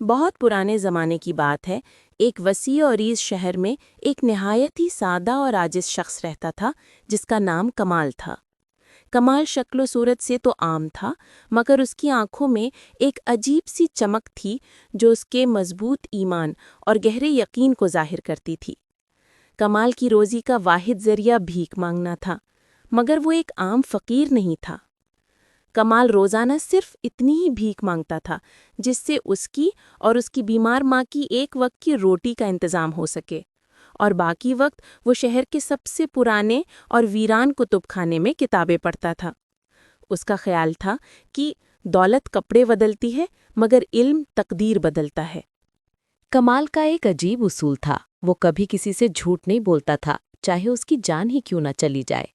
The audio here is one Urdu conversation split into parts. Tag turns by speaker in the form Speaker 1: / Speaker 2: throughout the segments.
Speaker 1: بہت پرانے زمانے کی بات ہے، ایک وسیع اور عریض شہر میں ایک نہایت ہی سادہ اور عاجز شخص رہتا تھا جس کا نام کمال تھا۔ کمال شکل و صورت سے تو عام تھا، مگر اس کی آنکھوں میں ایک عجیب سی چمک تھی جو اس کے مضبوط ایمان اور گہرے یقین کو ظاہر کرتی تھی۔ کمال کی روزی کا واحد ذریعہ بھیک مانگنا تھا، مگر وہ ایک عام فقیر نہیں تھا۔ کمال روزانہ صرف اتنی ہی بھیک مانگتا تھا جس سے اس کی اور اس کی بیمار ماں کی ایک وقت کی روٹی کا انتظام ہو سکے، اور باقی وقت وہ شہر کے سب سے پرانے اور ویران کتب خانے میں کتابیں پڑھتا تھا۔ اس کا خیال تھا کہ دولت کپڑے بدلتی ہے مگر علم تقدیر بدلتا ہے۔
Speaker 2: کمال کا ایک عجیب اصول تھا، وہ کبھی کسی سے جھوٹ نہیں بولتا تھا، چاہے اس کی جان ہی کیوں نہ چلی جائے۔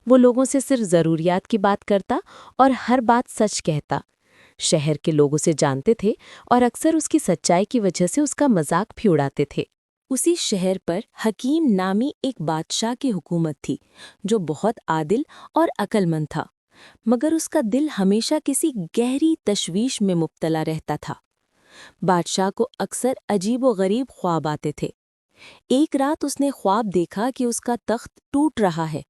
Speaker 2: وہ لوگوں سے صرف ضروریات کی بات کرتا اور ہر بات سچ کہتا۔ شہر کے لوگ اسے جانتے تھے اور اکثر اس کی سچائی کی وجہ سے اس کا مذاق بھی اڑاتے تھے۔ اسی شہر پر حکیم نامی ایک بادشاہ کی حکومت تھی جو بہت عادل اور عقل مند تھا، مگر اس کا دل ہمیشہ کسی گہری تشویش میں مبتلا رہتا تھا۔ بادشاہ کو اکثر عجیب و غریب خواب آتے تھے۔ ایک رات اس نے خواب دیکھا کہ اس کا تخت ٹوٹ رہا ہے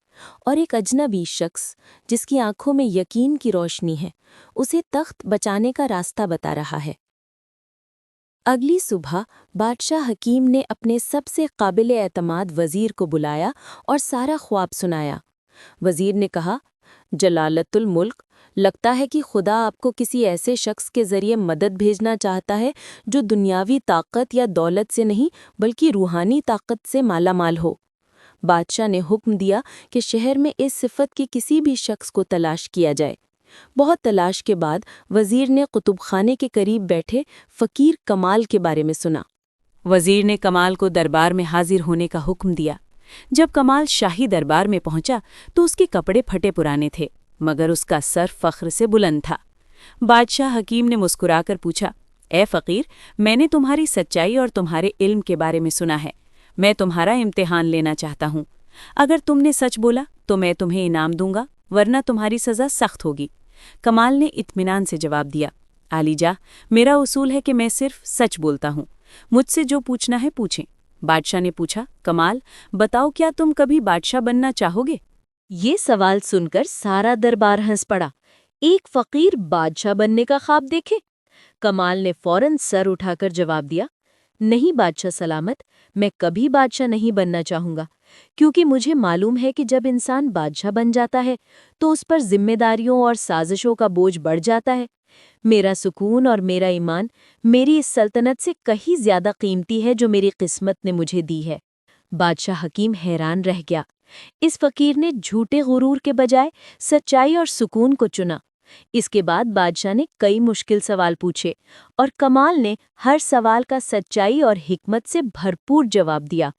Speaker 2: اور ایک اجنبی شخص جس کی آنکھوں میں یقین کی روشنی ہے اسے تخت بچانے کا راستہ بتا رہا ہے۔ اگلی صبح بادشاہ حکیم نے اپنے سب سے قابل اعتماد وزیر کو بلایا اور سارا خواب سنایا۔ وزیر نے کہا، جلالت الملک، لگتا ہے کہ خدا آپ کو کسی ایسے شخص کے ذریعے مدد بھیجنا چاہتا ہے جو دنیاوی طاقت یا دولت سے نہیں بلکہ روحانی طاقت سے مالا مال ہو۔ بادشاہ نے حکم دیا کہ شہر میں اس صفت کے کسی بھی شخص کو تلاش کیا جائے۔ بہت تلاش کے بعد وزیر نے کتب خانے کے قریب بیٹھے فقیر کمال کے بارے میں سنا۔ وزیر نے کمال کو دربار میں حاضر ہونے کا حکم دیا۔ جب کمال شاہی دربار میں پہنچا تو اس کے کپڑے پھٹے پرانے تھے، مگر اس کا سر فخر سے بلند تھا۔ بادشاہ حکیم نے مسکرا کر پوچھا، اے فقیر، میں نے تمہاری سچائی اور تمہارے علم کے بارے میں سنا ہے۔ میں تمہارا امتحان لینا چاہتا ہوں۔ اگر تم نے سچ بولا تو میں تمہیں انعام دوں گا، ورنہ تمہاری سزا سخت ہوگی۔ کمال نے اطمینان سے جواب دیا، عالی جاں، میرا اصول ہے کہ میں صرف سچ بولتا ہوں، مجھ سے جو پوچھنا ہے پوچھیں۔ بادشاہ نے پوچھا، کمال، بتاؤ کیا تم کبھی بادشاہ بننا چاہو گے؟ یہ سوال سن کر سارا دربار ہنس پڑا۔ ایک فقیر بادشاہ بننے کا خواب دیکھے؟ کمال نے فوراً سر اٹھا کر جواب دیا، نہیں بادشاہ سلامت، میں کبھی بادشاہ نہیں بننا چاہوں گا، کیونکہ مجھے معلوم ہے کہ جب انسان بادشاہ بن جاتا ہے تو اس پر ذمہ داریوں اور سازشوں کا بوجھ بڑھ جاتا ہے۔ میرا سکون اور میرا ایمان میری اس سلطنت سے کہیں زیادہ قیمتی ہے جو میری قسمت نے مجھے دی ہے۔ بادشاہ حکیم حیران رہ گیا۔ اس فقیر نے جھوٹے غرور کے بجائے سچائی اور سکون کو چنا۔ اس کے بعد بادشاہ نے کئی مشکل سوال پوچھے اور کمال نے ہر سوال کا سچائی اور حکمت سے بھرپور جواب دیا۔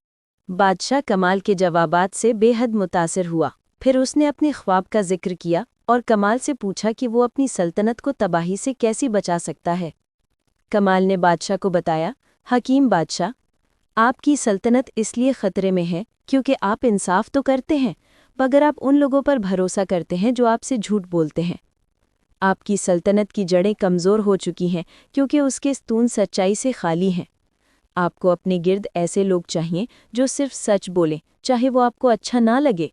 Speaker 2: بادشاہ کمال کے جوابات سے بے حد متاثر ہوا۔ پھر اس نے اپنے خواب کا ذکر کیا اور کمال سے پوچھا کہ وہ اپنی سلطنت کو تباہی سے کیسے بچا سکتا ہے۔ کمال نے بادشاہ کو بتایا، حکیم بادشاہ، آپ کی سلطنت اس لیے خطرے میں ہے کیونکہ آپ انصاف تو کرتے ہیں مگر آپ ان لوگوں پر بھروسہ کرتے ہیں جو آپ سے جھوٹ بولتے ہیں۔ آپ کی سلطنت کی جڑیں کمزور ہو چکی ہیں کیونکہ اس کے ستون سچائی سے خالی ہیں۔ آپ کو اپنے گرد ایسے لوگ چاہیے جو صرف سچ بولیں، چاہے وہ آپ کو اچھا نہ لگے۔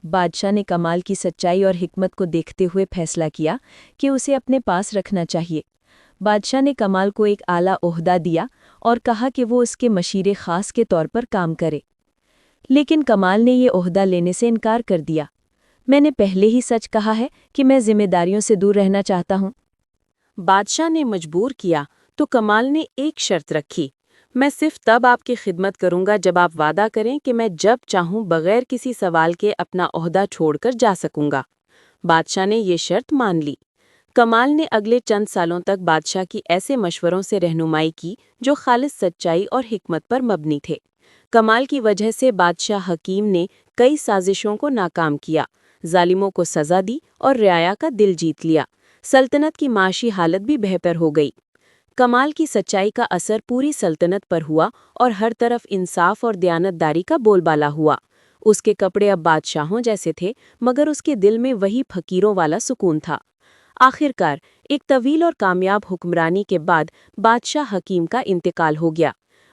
Speaker 2: بادشاہ نے کمال کی سچائی اور حکمت کو دیکھتے ہوئے فیصلہ کیا کہ اسے اپنے پاس رکھنا چاہیے۔ بادشاہ نے کمال کو ایک اعلیٰ عہدہ دیا اور کہا کہ وہ اس کے مشیر خاص کے طور پر کام کرے، لیکن کمال نے یہ عہدہ لینے سے انکار کر دیا۔ میں نے پہلے ہی سچ کہا ہے کہ میں ذمہ داریوں سے دور رہنا چاہتا ہوں۔
Speaker 1: بادشاہ نے مجبور کیا تو کمال نے ایک شرط رکھی، میں صرف تب آپ کی خدمت کروں گا جب آپ وعدہ کریں کہ میں جب چاہوں بغیر کسی سوال کے اپنا عہدہ چھوڑ کر جا سکوں گا۔ بادشاہ نے یہ شرط مان لی۔ کمال نے اگلے چند سالوں تک بادشاہ کی ایسے مشوروں سے رہنمائی کی جو خالص سچائی اور حکمت پر مبنی تھے۔ کمال کی وجہ سے بادشاہ حکیم نے کئی سازشوں کو ناکام کیا، ظالموں کو سزا دی اور رعایا کا دل جیت لیا۔ سلطنت کی معاشی حالت بھی بہتر ہو گئی۔ کمال کی سچائی کا اثر پوری سلطنت پر ہوا اور ہر طرف انصاف اور دیانتداری کا بول بالا ہوا۔ اس کے کپڑے اب بادشاہوں جیسے تھے مگر اس کے دل میں وہی فقیروں والا سکون تھا۔ آخر کار ایک طویل اور کامیاب حکمرانی کے بعد بادشاہ حکیم کا انتقال ہو گیا۔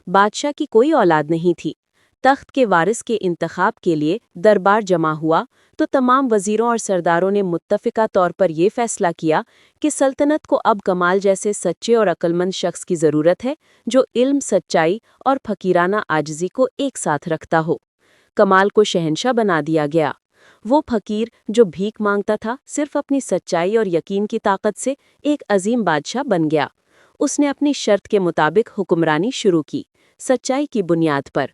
Speaker 1: بادشاہ کی کوئی اولاد نہیں تھی۔ تخت کے وارث کے انتخاب کے لیے دربار جمع ہوا تو تمام وزیروں اور سرداروں نے متفقہ طور پر یہ فیصلہ کیا کہ سلطنت کو اب کمال جیسے سچے اور عقلمند شخص کی ضرورت ہے جو علم، سچائی اور فقیرانہ عاجزی کو ایک ساتھ رکھتا ہو۔ کمال کو شہنشاہ بنا دیا گیا۔ وہ فقیر جو بھیک مانگتا تھا صرف اپنی سچائی اور یقین کی طاقت سے ایک عظیم بادشاہ بن گیا۔ اس نے اپنی شرط کے مطابق حکمرانی شروع کی، سچائی کی بنیاد پر۔